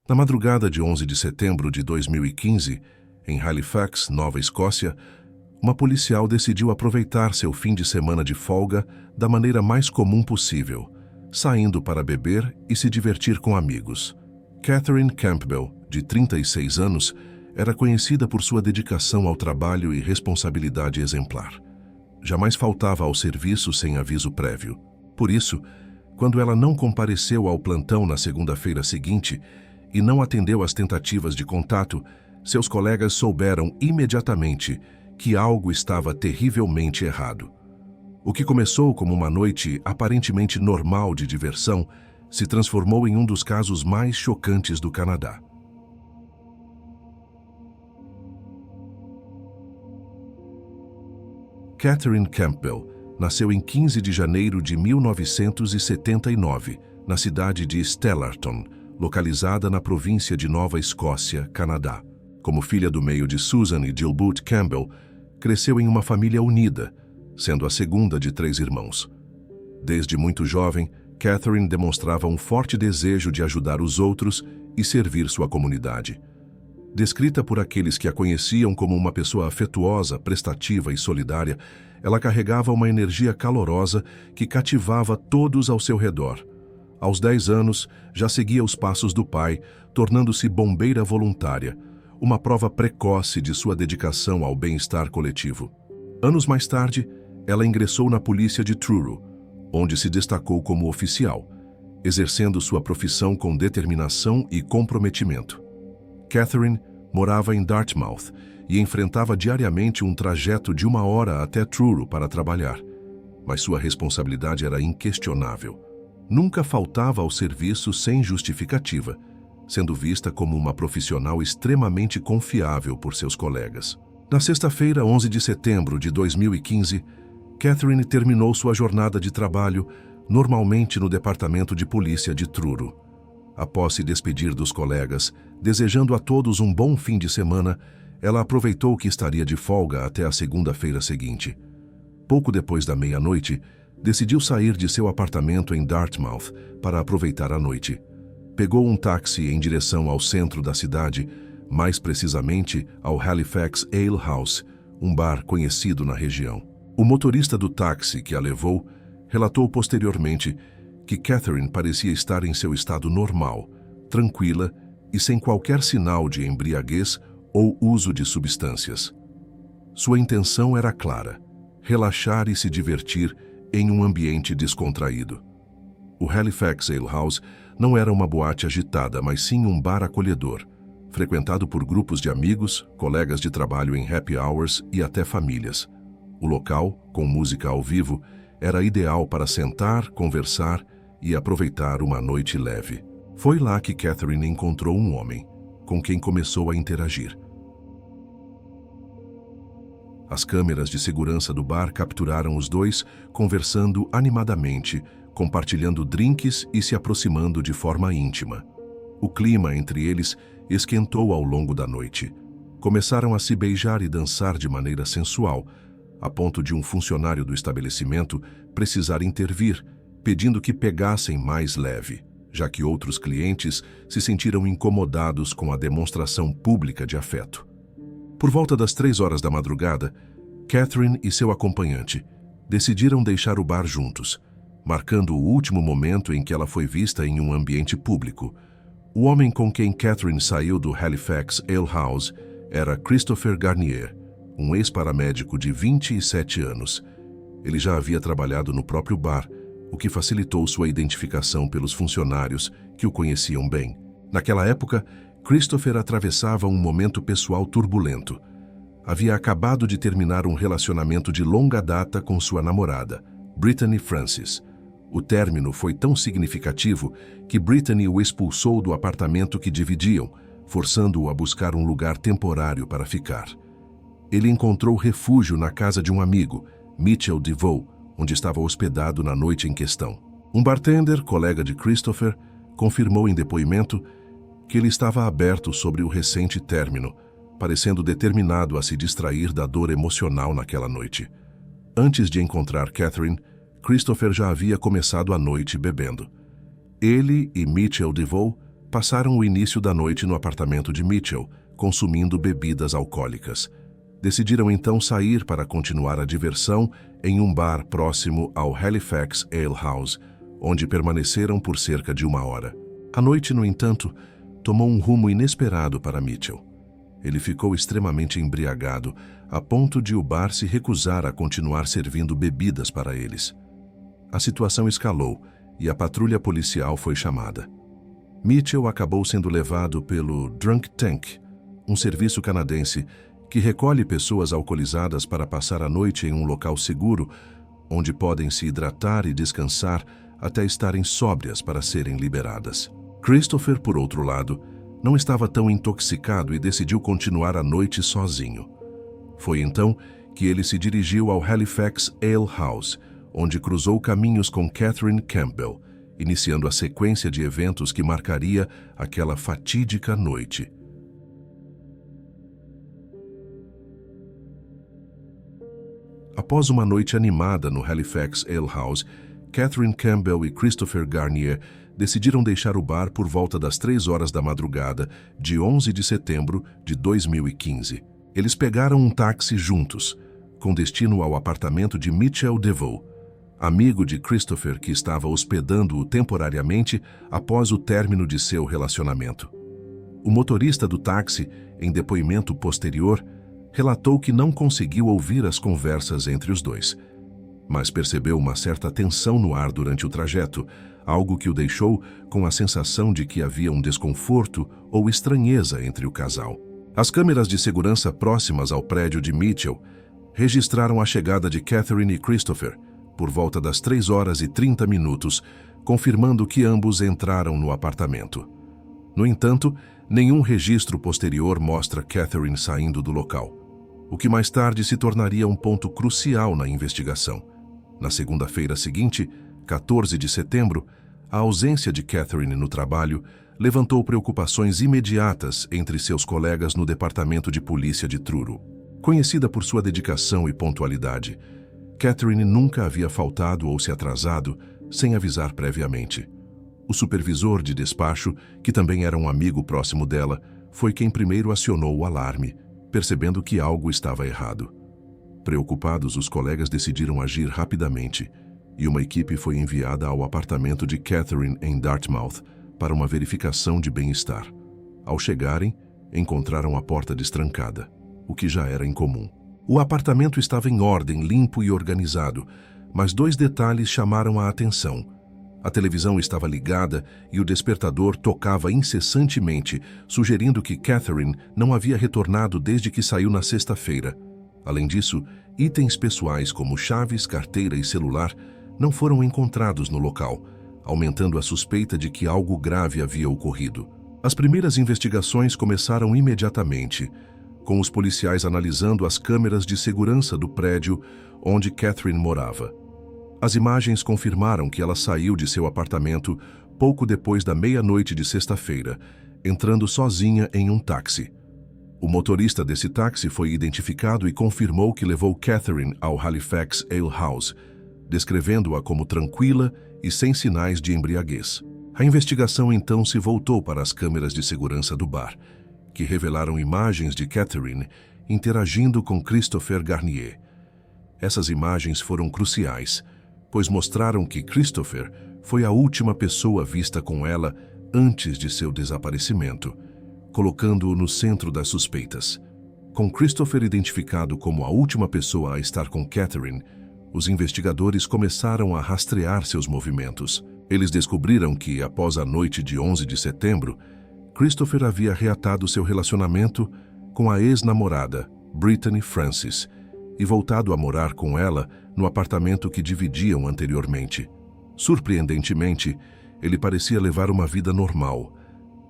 Na madrugada de 11 de setembro de 2015, em Halifax, Nova Escócia, uma policial decidiu aproveitar seu fim de semana de folga da maneira mais comum possível, saindo para beber e se divertir com amigos. Catherine Campbell, de 36 anos, era conhecida por sua dedicação ao trabalho e responsabilidade exemplar. Jamais faltava ao serviço sem aviso prévio. Por isso, quando ela não compareceu ao plantão na segunda-feira seguinte e não atendeu às tentativas de contato, seus colegas souberam imediatamente que algo estava terrivelmente errado. O que começou como uma noite aparentemente normal de diversão se transformou em um dos casos mais chocantes do Canadá. Catherine Campbell nasceu em 15 de janeiro de 1979, na cidade de Stellarton, localizada na província de Nova Escócia, Canadá. Como filha do meio de Susan e Gilbert Campbell, cresceu em uma família unida, sendo a segunda de 3 irmãos. Desde muito jovem, Catherine demonstrava um forte desejo de ajudar os outros e servir sua comunidade. Descrita por aqueles que a conheciam como uma pessoa afetuosa, prestativa e solidária, ela carregava uma energia calorosa que cativava todos ao seu redor. Aos 10 anos, já seguia os passos do pai, tornando-se bombeira voluntária, uma prova precoce de sua dedicação ao bem-estar coletivo. Anos mais tarde, ela ingressou na polícia de Truro, onde se destacou como oficial, exercendo sua profissão com determinação e comprometimento. Catherine morava em Dartmouth e enfrentava diariamente um trajeto de 1 hora até Truro para trabalhar, mas sua responsabilidade era inquestionável. Nunca faltava ao serviço sem justificativa, sendo vista como uma profissional extremamente confiável por seus colegas. Na sexta-feira, 11 de setembro de 2015, Catherine terminou sua jornada de trabalho normalmente no departamento de polícia de Truro. Após se despedir dos colegas, desejando a todos um bom fim de semana, ela aproveitou que estaria de folga até a segunda-feira seguinte. Pouco depois da meia-noite, decidiu sair de seu apartamento em Dartmouth para aproveitar a noite. Pegou um táxi em direção ao centro da cidade, mais precisamente ao Halifax Ale House, um bar conhecido na região. O motorista do táxi que a levou relatou posteriormente que Catherine parecia estar em seu estado normal, tranquila e sem qualquer sinal de embriaguez ou uso de substâncias. Sua intenção era clara: relaxar e se divertir em um ambiente descontraído. O Halifax Ale House não era uma boate agitada, mas sim um bar acolhedor, frequentado por grupos de amigos, colegas de trabalho em happy hours e até famílias. O local, com música ao vivo, era ideal para sentar, conversar e aproveitar uma noite leve. Foi lá que Catherine encontrou um homem, com quem começou a interagir. As câmeras de segurança do bar capturaram os dois conversando animadamente, compartilhando drinks e se aproximando de forma íntima. O clima entre eles esquentou ao longo da noite. Começaram a se beijar e dançar de maneira sensual, a ponto de um funcionário do estabelecimento precisar intervir, pedindo que pegassem mais leve, já que outros clientes se sentiram incomodados com a demonstração pública de afeto. Por volta das 3 horas da madrugada, Catherine e seu acompanhante decidiram deixar o bar juntos, marcando o último momento em que ela foi vista em um ambiente público. O homem com quem Catherine saiu do Halifax Ale House era Christopher Garnier, um ex-paramédico de 27 anos. Ele já havia trabalhado no próprio bar, o que facilitou sua identificação pelos funcionários que o conheciam bem. Naquela época, Christopher atravessava um momento pessoal turbulento. Havia acabado de terminar um relacionamento de longa data com sua namorada, Brittany Francis. O término foi tão significativo que Brittany o expulsou do apartamento que dividiam, forçando-o a buscar um lugar temporário para ficar. Ele encontrou refúgio na casa de um amigo, Mitchell DeVoe, onde estava hospedado na noite em questão. Um bartender, colega de Christopher, confirmou em depoimento que ele estava aberto sobre o recente término, parecendo determinado a se distrair da dor emocional naquela noite. Antes de encontrar Catherine, Christopher já havia começado a noite bebendo. Ele e Mitchell DeVoe passaram o início da noite no apartamento de Mitchell, consumindo bebidas alcoólicas. Decidiram então sair para continuar a diversão em um bar próximo ao Halifax Ale House, onde permaneceram por cerca de 1 hora. A noite, no entanto, tomou um rumo inesperado para Mitchell. Ele ficou extremamente embriagado, a ponto de o bar se recusar a continuar servindo bebidas para eles. A situação escalou e a patrulha policial foi chamada. Mitchell acabou sendo levado pelo Drunk Tank, um serviço canadense que recolhe pessoas alcoolizadas para passar a noite em um local seguro, onde podem se hidratar e descansar até estarem sóbrias para serem liberadas. Christopher, por outro lado, não estava tão intoxicado e decidiu continuar a noite sozinho. Foi então que ele se dirigiu ao Halifax Ale House, onde cruzou caminhos com Catherine Campbell, iniciando a sequência de eventos que marcaria aquela fatídica noite. Após uma noite animada no Halifax Ale House, Catherine Campbell e Christopher Garnier decidiram deixar o bar por volta das 3 horas da madrugada de 11 de setembro de 2015. Eles pegaram um táxi juntos, com destino ao apartamento de Mitchell DeVoe, amigo de Christopher que estava hospedando-o temporariamente após o término de seu relacionamento. O motorista do táxi, em depoimento posterior, relatou que não conseguiu ouvir as conversas entre os dois, mas percebeu uma certa tensão no ar durante o trajeto, algo que o deixou com a sensação de que havia um desconforto ou estranheza entre o casal. As câmeras de segurança próximas ao prédio de Mitchell registraram a chegada de Catherine e Christopher por volta das 3 horas e 30 minutos, confirmando que ambos entraram no apartamento. No entanto, nenhum registro posterior mostra Catherine saindo do local, o que mais tarde se tornaria um ponto crucial na investigação. Na segunda-feira seguinte, 14 de setembro, a ausência de Catherine no trabalho levantou preocupações imediatas entre seus colegas no Departamento de Polícia de Truro. Conhecida por sua dedicação e pontualidade, Catherine nunca havia faltado ou se atrasado sem avisar previamente. O supervisor de despacho, que também era um amigo próximo dela, foi quem primeiro acionou o alarme, percebendo que algo estava errado. Preocupados, os colegas decidiram agir rapidamente e uma equipe foi enviada ao apartamento de Catherine em Dartmouth para uma verificação de bem-estar. Ao chegarem, encontraram a porta destrancada, o que já era incomum. O apartamento estava em ordem, limpo e organizado, mas 2 detalhes chamaram a atenção. A televisão estava ligada e o despertador tocava incessantemente, sugerindo que Catherine não havia retornado desde que saiu na sexta-feira. Além disso, itens pessoais como chaves, carteira e celular não foram encontrados no local, aumentando a suspeita de que algo grave havia ocorrido. As primeiras investigações começaram imediatamente, com os policiais analisando as câmeras de segurança do prédio onde Catherine morava. As imagens confirmaram que ela saiu de seu apartamento pouco depois da meia-noite de sexta-feira, entrando sozinha em um táxi. O motorista desse táxi foi identificado e confirmou que levou Catherine ao Halifax Ale House, descrevendo-a como tranquila e sem sinais de embriaguez. A investigação então se voltou para as câmeras de segurança do bar, que revelaram imagens de Catherine interagindo com Christopher Garnier. Essas imagens foram cruciais, pois mostraram que Christopher foi a última pessoa vista com ela antes de seu desaparecimento, colocando-o no centro das suspeitas. Com Christopher identificado como a última pessoa a estar com Catherine, os investigadores começaram a rastrear seus movimentos. Eles descobriram que, após a noite de 11 de setembro, Christopher havia reatado seu relacionamento com a ex-namorada, Brittany Francis, e voltado a morar com ela no apartamento que dividiam anteriormente. Surpreendentemente, ele parecia levar uma vida normal,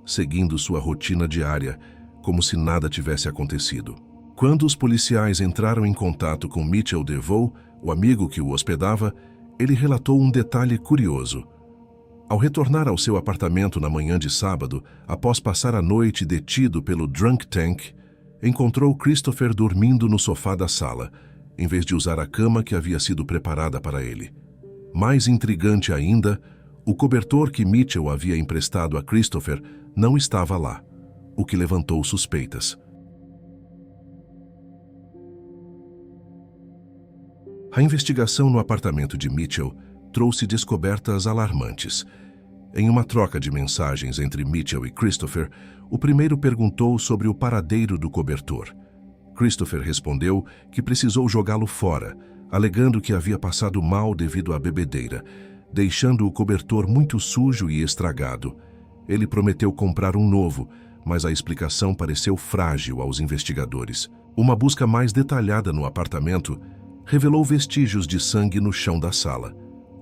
seguindo sua rotina diária, como se nada tivesse acontecido. Quando os policiais entraram em contato com Mitchell DeVoe, o amigo que o hospedava, ele relatou um detalhe curioso. Ao retornar ao seu apartamento na manhã de sábado, após passar a noite detido pelo Drunk Tank, encontrou Christopher dormindo no sofá da sala, em vez de usar a cama que havia sido preparada para ele. Mais intrigante ainda, o cobertor que Mitchell havia emprestado a Christopher não estava lá, o que levantou suspeitas. A investigação no apartamento de Mitchell trouxe descobertas alarmantes. Em uma troca de mensagens entre Mitchell e Christopher, o primeiro perguntou sobre o paradeiro do cobertor. Christopher respondeu que precisou jogá-lo fora, alegando que havia passado mal devido à bebedeira, deixando o cobertor muito sujo e estragado. Ele prometeu comprar um novo, mas a explicação pareceu frágil aos investigadores. Uma busca mais detalhada no apartamento revelou vestígios de sangue no chão da sala,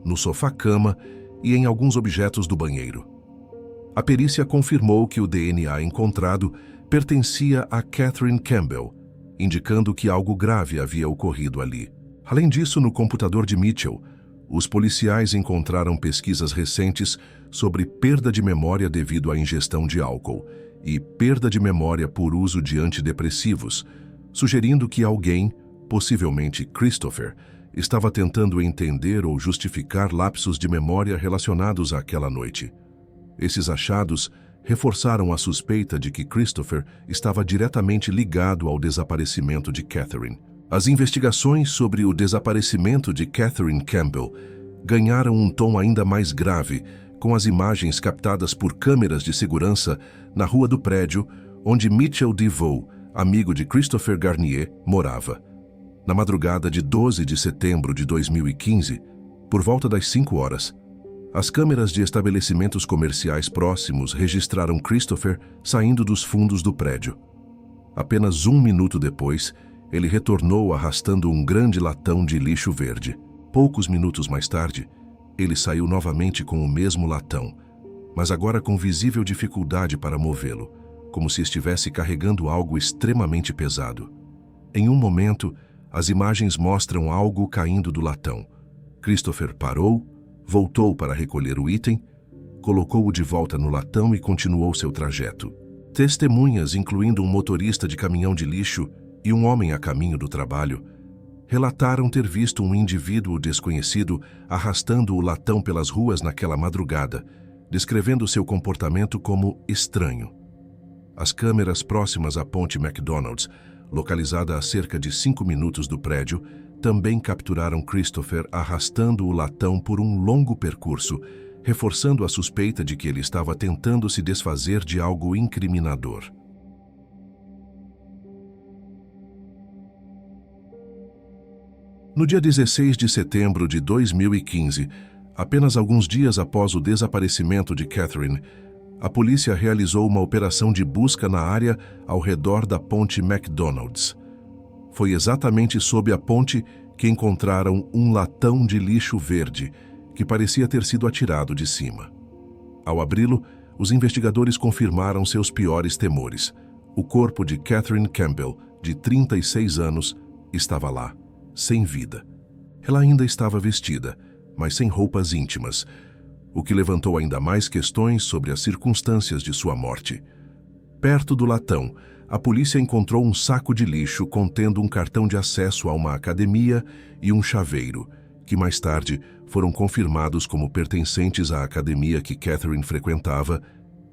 no sofá-cama e em alguns objetos do banheiro. A perícia confirmou que o DNA encontrado pertencia a Catherine Campbell, indicando que algo grave havia ocorrido ali. Além disso, no computador de Mitchell, os policiais encontraram pesquisas recentes sobre perda de memória devido à ingestão de álcool e perda de memória por uso de antidepressivos, sugerindo que alguém, possivelmente Christopher, estava tentando entender ou justificar lapsos de memória relacionados àquela noite. Esses achados reforçaram a suspeita de que Christopher estava diretamente ligado ao desaparecimento de Catherine. As investigações sobre o desaparecimento de Catherine Campbell ganharam um tom ainda mais grave com as imagens captadas por câmeras de segurança na rua do prédio onde Mitchell DeVoe, amigo de Christopher Garnier, morava. Na madrugada de 12 de setembro de 2015, por volta das 5 horas, as câmeras de estabelecimentos comerciais próximos registraram Christopher saindo dos fundos do prédio. Apenas 1 minuto depois, ele retornou arrastando um grande latão de lixo verde. Poucos minutos mais tarde, ele saiu novamente com o mesmo latão, mas agora com visível dificuldade para movê-lo, como se estivesse carregando algo extremamente pesado. Em um momento, as imagens mostram algo caindo do latão. Christopher parou, voltou para recolher o item, colocou-o de volta no latão e continuou seu trajeto. Testemunhas, incluindo um motorista de caminhão de lixo e um homem a caminho do trabalho, relataram ter visto um indivíduo desconhecido arrastando o latão pelas ruas naquela madrugada, descrevendo seu comportamento como estranho. As câmeras próximas à ponte McDonald's, localizada a cerca de 5 minutos do prédio, também capturaram Christopher arrastando o latão por um longo percurso, reforçando a suspeita de que ele estava tentando se desfazer de algo incriminador. No dia 16 de setembro de 2015, apenas alguns dias após o desaparecimento de Catherine, a polícia realizou uma operação de busca na área ao redor da ponte McDonald's. Foi exatamente sob a ponte que encontraram um latão de lixo verde, que parecia ter sido atirado de cima. Ao abri-lo, os investigadores confirmaram seus piores temores. O corpo de Catherine Campbell, de 36 anos, estava lá, sem vida. Ela ainda estava vestida, mas sem roupas íntimas, o que levantou ainda mais questões sobre as circunstâncias de sua morte. Perto do latão, a polícia encontrou um saco de lixo contendo um cartão de acesso a uma academia e um chaveiro, que mais tarde foram confirmados como pertencentes à academia que Catherine frequentava,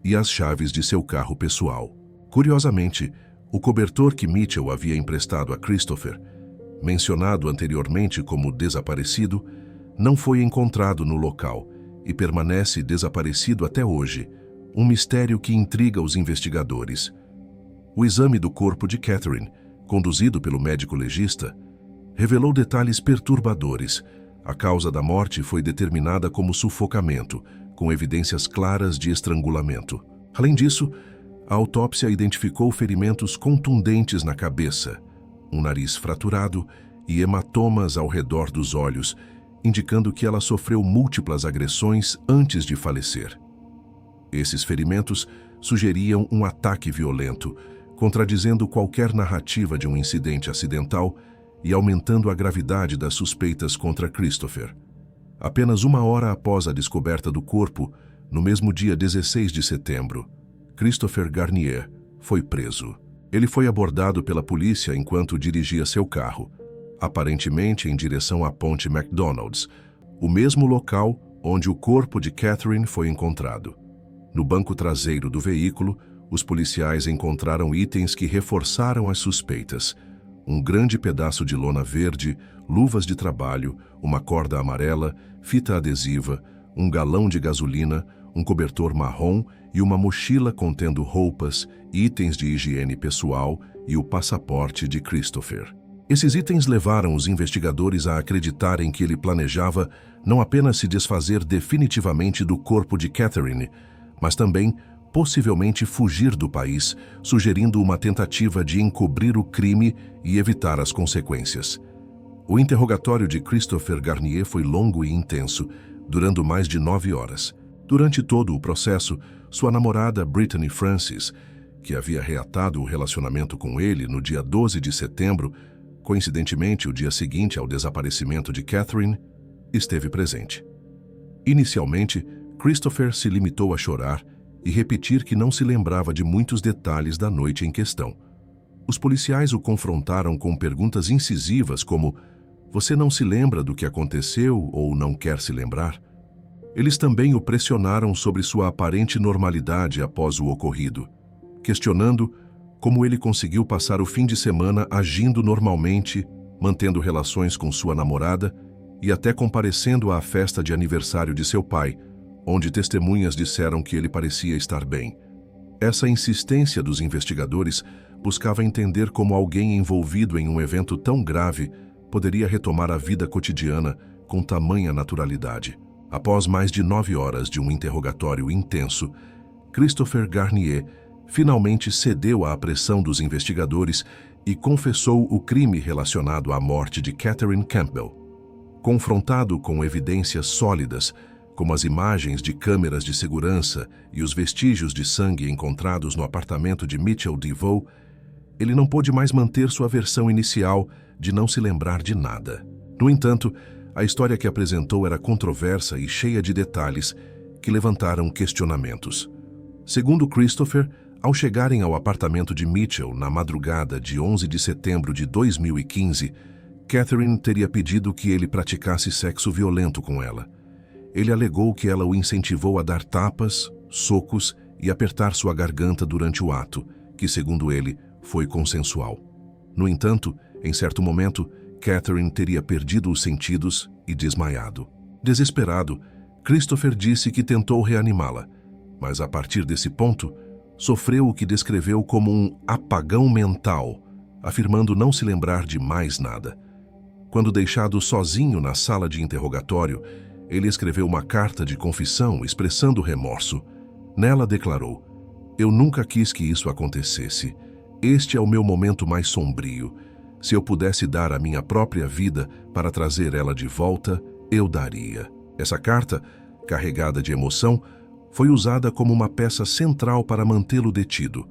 e as chaves de seu carro pessoal. Curiosamente, o cobertor que Mitchell havia emprestado a Christopher, mencionado anteriormente como desaparecido, não foi encontrado no local e permanece desaparecido até hoje, um mistério que intriga os investigadores. O exame do corpo de Catherine, conduzido pelo médico legista, revelou detalhes perturbadores. A causa da morte foi determinada como sufocamento, com evidências claras de estrangulamento. Além disso, a autópsia identificou ferimentos contundentes na cabeça, um nariz fraturado e hematomas ao redor dos olhos, indicando que ela sofreu múltiplas agressões antes de falecer. Esses ferimentos sugeriam um ataque violento, contradizendo qualquer narrativa de um incidente acidental e aumentando a gravidade das suspeitas contra Christopher. Apenas 1 hora após a descoberta do corpo, no mesmo dia 16 de setembro, Christopher Garnier foi preso. Ele foi abordado pela polícia enquanto dirigia seu carro, aparentemente em direção à ponte McDonald's, o mesmo local onde o corpo de Catherine foi encontrado. No banco traseiro do veículo, os policiais encontraram itens que reforçaram as suspeitas: um grande pedaço de lona verde, luvas de trabalho, uma corda amarela, fita adesiva, um galão de gasolina, um cobertor marrom e uma mochila contendo roupas, itens de higiene pessoal e o passaporte de Christopher. Esses itens levaram os investigadores a acreditarem que ele planejava não apenas se desfazer definitivamente do corpo de Catherine, mas também possivelmente fugir do país, sugerindo uma tentativa de encobrir o crime e evitar as consequências. O interrogatório de Christopher Garnier foi longo e intenso, durando mais de 9 horas. Durante todo o processo, sua namorada Brittany Francis, que havia reatado o relacionamento com ele no dia 12 de setembro, coincidentemente o dia seguinte ao desaparecimento de Catherine, esteve presente. Inicialmente, Christopher se limitou a chorar e repetir que não se lembrava de muitos detalhes da noite em questão. Os policiais o confrontaram com perguntas incisivas como: "Você não se lembra do que aconteceu ou não quer se lembrar?" Eles também o pressionaram sobre sua aparente normalidade após o ocorrido, questionando como ele conseguiu passar o fim de semana agindo normalmente, mantendo relações com sua namorada e até comparecendo à festa de aniversário de seu pai, onde testemunhas disseram que ele parecia estar bem. Essa insistência dos investigadores buscava entender como alguém envolvido em um evento tão grave poderia retomar a vida cotidiana com tamanha naturalidade. Após mais de 9 horas de um interrogatório intenso, Christopher Garnier finalmente cedeu à pressão dos investigadores e confessou o crime relacionado à morte de Catherine Campbell. Confrontado com evidências sólidas, como as imagens de câmeras de segurança e os vestígios de sangue encontrados no apartamento de Mitchell DeVoe, ele não pôde mais manter sua versão inicial de não se lembrar de nada. No entanto, a história que apresentou era controversa e cheia de detalhes que levantaram questionamentos. Segundo Christopher, ao chegarem ao apartamento de Mitchell na madrugada de 11 de setembro de 2015, Catherine teria pedido que ele praticasse sexo violento com ela. Ele alegou que ela o incentivou a dar tapas, socos e apertar sua garganta durante o ato, que, segundo ele, foi consensual. No entanto, em certo momento, Catherine teria perdido os sentidos e desmaiado. Desesperado, Christopher disse que tentou reanimá-la, mas a partir desse ponto, sofreu o que descreveu como um apagão mental, afirmando não se lembrar de mais nada. Quando deixado sozinho na sala de interrogatório, ele escreveu uma carta de confissão expressando remorso. Nela declarou: "Eu nunca quis que isso acontecesse. Este é o meu momento mais sombrio. Se eu pudesse dar a minha própria vida para trazer ela de volta, eu daria." Essa carta, carregada de emoção, foi usada como uma peça central para mantê-lo detido.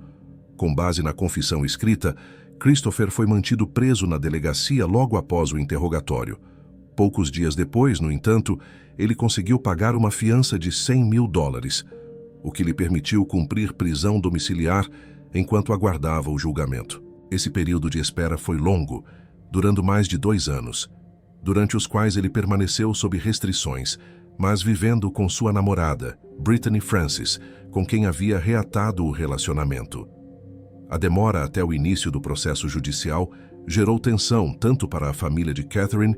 Com base na confissão escrita, Christopher foi mantido preso na delegacia logo após o interrogatório. Poucos dias depois, no entanto, ele conseguiu pagar uma fiança de $100 mil, o que lhe permitiu cumprir prisão domiciliar enquanto aguardava o julgamento. Esse período de espera foi longo, durando mais de 2 anos, durante os quais ele permaneceu sob restrições, mas vivendo com sua namorada, Brittany Francis, com quem havia reatado o relacionamento. A demora até o início do processo judicial gerou tensão tanto para a família de Catherine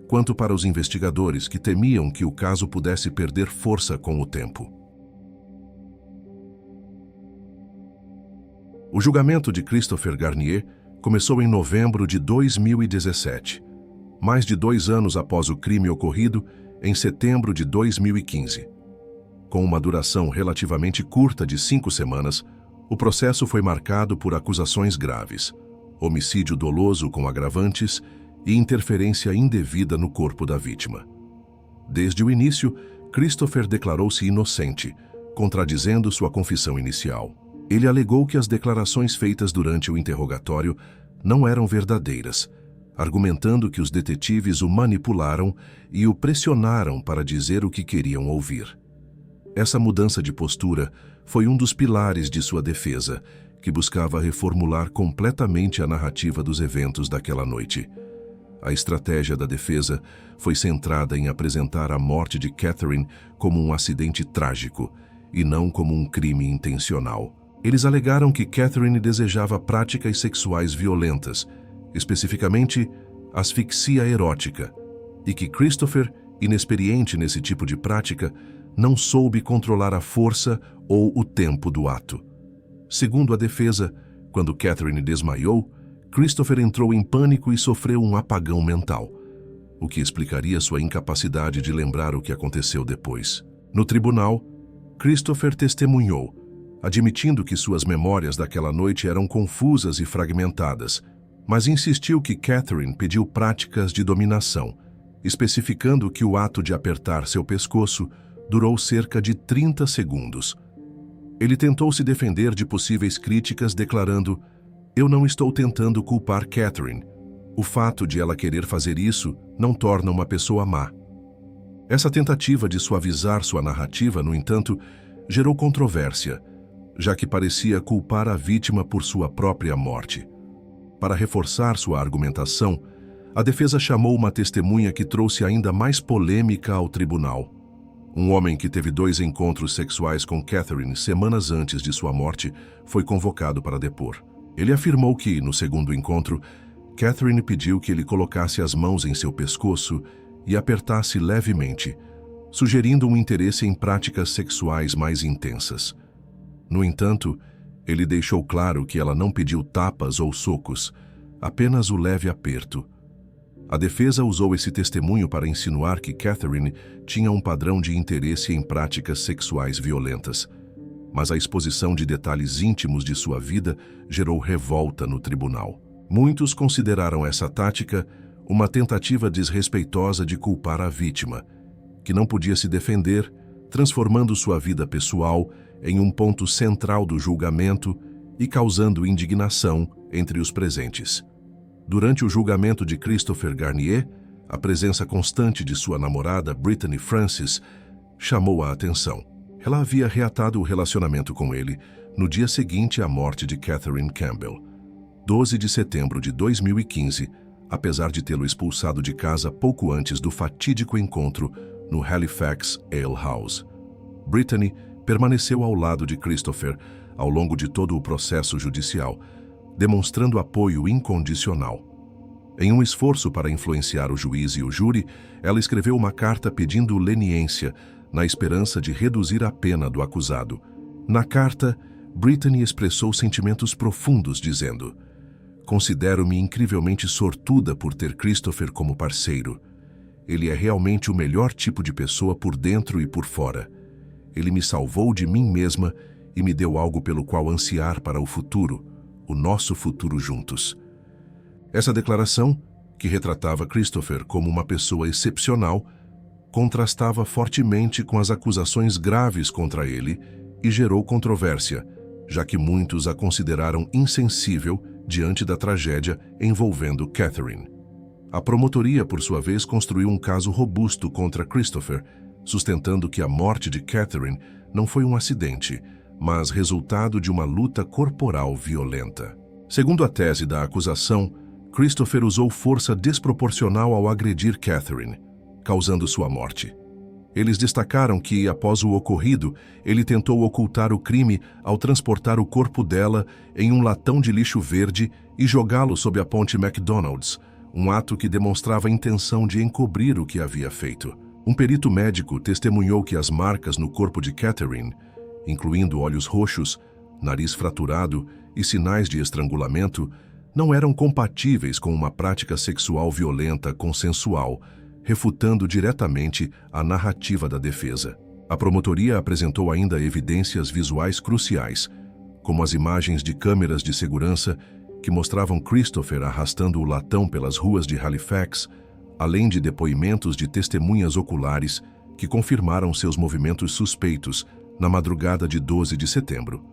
quanto para os investigadores que temiam que o caso pudesse perder força com o tempo. O julgamento de Christopher Garnier começou em novembro de 2017, mais de 2 anos após o crime ocorrido em setembro de 2015. Com uma duração relativamente curta de 5 semanas, o processo foi marcado por acusações graves, homicídio doloso com agravantes e interferência indevida no corpo da vítima. Desde o início, Christopher declarou-se inocente, contradizendo sua confissão inicial. Ele alegou que as declarações feitas durante o interrogatório não eram verdadeiras, argumentando que os detetives o manipularam e o pressionaram para dizer o que queriam ouvir. Essa mudança de postura foi um dos pilares de sua defesa, que buscava reformular completamente a narrativa dos eventos daquela noite. A estratégia da defesa foi centrada em apresentar a morte de Catherine como um acidente trágico, e não como um crime intencional. Eles alegaram que Catherine desejava práticas sexuais violentas, especificamente asfixia erótica, e que Christopher, inexperiente nesse tipo de prática, não soube controlar a força ou o tempo do ato. Segundo a defesa, quando Catherine desmaiou, Christopher entrou em pânico e sofreu um apagão mental, o que explicaria sua incapacidade de lembrar o que aconteceu depois. No tribunal, Christopher testemunhou, admitindo que suas memórias daquela noite eram confusas e fragmentadas, mas insistiu que Catherine pediu práticas de dominação, especificando que o ato de apertar seu pescoço durou cerca de 30 segundos. Ele tentou se defender de possíveis críticas, declarando: "Eu não estou tentando culpar Catherine. O fato de ela querer fazer isso não torna uma pessoa má." Essa tentativa de suavizar sua narrativa, no entanto, gerou controvérsia, já que parecia culpar a vítima por sua própria morte. Para reforçar sua argumentação, a defesa chamou uma testemunha que trouxe ainda mais polêmica ao tribunal. Um homem que teve 2 encontros sexuais com Catherine semanas antes de sua morte foi convocado para depor. Ele afirmou que, no segundo encontro, Catherine pediu que ele colocasse as mãos em seu pescoço e apertasse levemente, sugerindo um interesse em práticas sexuais mais intensas. No entanto, ele deixou claro que ela não pediu tapas ou socos, apenas o leve aperto. A defesa usou esse testemunho para insinuar que Catherine tinha um padrão de interesse em práticas sexuais violentas, mas a exposição de detalhes íntimos de sua vida gerou revolta no tribunal. Muitos consideraram essa tática uma tentativa desrespeitosa de culpar a vítima, que não podia se defender, transformando sua vida pessoal em um ponto central do julgamento e causando indignação entre os presentes. Durante o julgamento de Christopher Garnier, a presença constante de sua namorada Brittany Francis chamou a atenção. Ela havia reatado o relacionamento com ele no dia seguinte à morte de Catherine Campbell, 12 de setembro de 2015, apesar de tê-lo expulsado de casa pouco antes do fatídico encontro no Halifax Ale House. Brittany permaneceu ao lado de Christopher ao longo de todo o processo judicial, demonstrando apoio incondicional. Em um esforço para influenciar o juiz e o júri, ela escreveu uma carta pedindo leniência, na esperança de reduzir a pena do acusado. Na carta, Brittany expressou sentimentos profundos, dizendo: "Considero-me incrivelmente sortuda por ter Christopher como parceiro. Ele é realmente o melhor tipo de pessoa por dentro e por fora. Ele me salvou de mim mesma e me deu algo pelo qual ansiar para o futuro, o nosso futuro juntos." Essa declaração, que retratava Christopher como uma pessoa excepcional, contrastava fortemente com as acusações graves contra ele e gerou controvérsia, já que muitos a consideraram insensível diante da tragédia envolvendo Catherine. A promotoria, por sua vez, construiu um caso robusto contra Christopher, sustentando que a morte de Catherine não foi um acidente, mas resultado de uma luta corporal violenta. Segundo a tese da acusação, Christopher usou força desproporcional ao agredir Catherine, causando sua morte. Eles destacaram que, após o ocorrido, ele tentou ocultar o crime ao transportar o corpo dela em um latão de lixo verde e jogá-lo sob a ponte McDonald's, um ato que demonstrava a intenção de encobrir o que havia feito. Um perito médico testemunhou que as marcas no corpo de Catherine, incluindo olhos roxos, nariz fraturado e sinais de estrangulamento, não eram compatíveis com uma prática sexual violenta consensual, refutando diretamente a narrativa da defesa. A promotoria apresentou ainda evidências visuais cruciais, como as imagens de câmeras de segurança que mostravam Christopher arrastando o latão pelas ruas de Halifax, além de depoimentos de testemunhas oculares que confirmaram seus movimentos suspeitos na madrugada de 12 de setembro.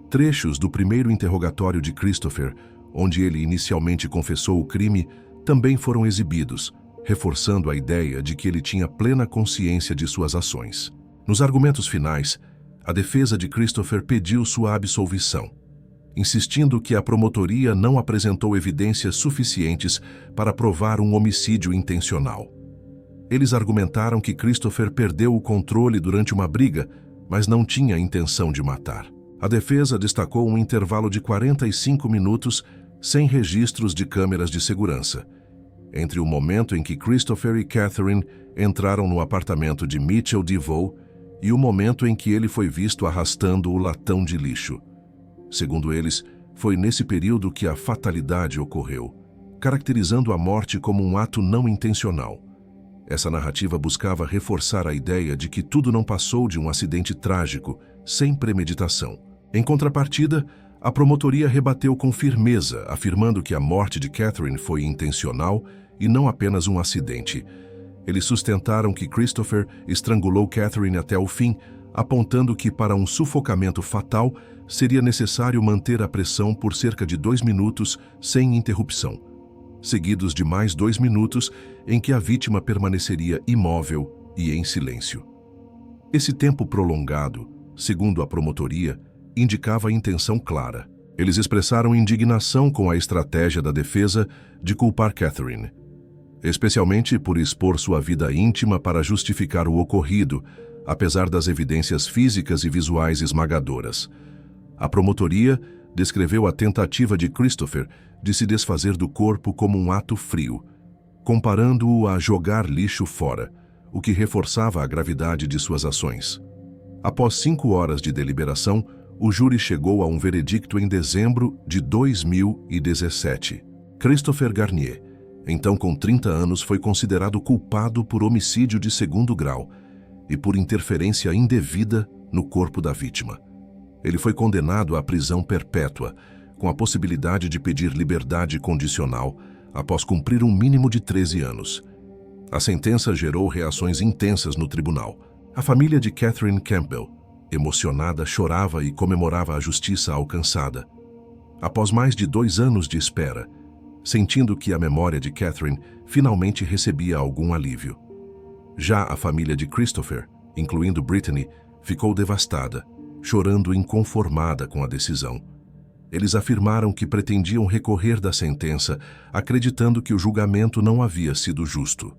Trechos do primeiro interrogatório de Christopher, onde ele inicialmente confessou o crime, também foram exibidos, reforçando a ideia de que ele tinha plena consciência de suas ações. Nos argumentos finais, a defesa de Christopher pediu sua absolvição, insistindo que a promotoria não apresentou evidências suficientes para provar um homicídio intencional. Eles argumentaram que Christopher perdeu o controle durante uma briga, mas não tinha intenção de matar. A defesa destacou um intervalo de 45 minutos sem registros de câmeras de segurança, entre o momento em que Christopher e Catherine entraram no apartamento de Mitchell DeVoe e o momento em que ele foi visto arrastando o latão de lixo. Segundo eles, foi nesse período que a fatalidade ocorreu, caracterizando a morte como um ato não intencional. Essa narrativa buscava reforçar a ideia de que tudo não passou de um acidente trágico, sem premeditação. Em contrapartida, a promotoria rebateu com firmeza, afirmando que a morte de Catherine foi intencional e não apenas um acidente. Eles sustentaram que Christopher estrangulou Catherine até o fim, apontando que para um sufocamento fatal seria necessário manter a pressão por cerca de 2 minutos sem interrupção, seguidos de mais 2 minutos em que a vítima permaneceria imóvel e em silêncio. Esse tempo prolongado, segundo a promotoria, indicava intenção clara. Eles expressaram indignação com a estratégia da defesa de culpar Catherine, especialmente por expor sua vida íntima para justificar o ocorrido, apesar das evidências físicas e visuais esmagadoras. A promotoria descreveu a tentativa de Christopher de se desfazer do corpo como um ato frio, comparando-o a jogar lixo fora, o que reforçava a gravidade de suas ações. Após 5 horas de deliberação, o júri chegou a um veredicto em dezembro de 2017. Christopher Garnier, então com 30 anos, foi considerado culpado por homicídio de 2º grau e por interferência indevida no corpo da vítima. Ele foi condenado à prisão perpétua, com a possibilidade de pedir liberdade condicional após cumprir um mínimo de 13 anos. A sentença gerou reações intensas no tribunal. A família de Catherine Campbell, emocionada, chorava e comemorava a justiça alcançada. Após mais de 2 anos de espera, sentindo que a memória de Catherine finalmente recebia algum alívio. Já a família de Christopher, incluindo Brittany, ficou devastada, chorando inconformada com a decisão. Eles afirmaram que pretendiam recorrer da sentença, acreditando que o julgamento não havia sido justo.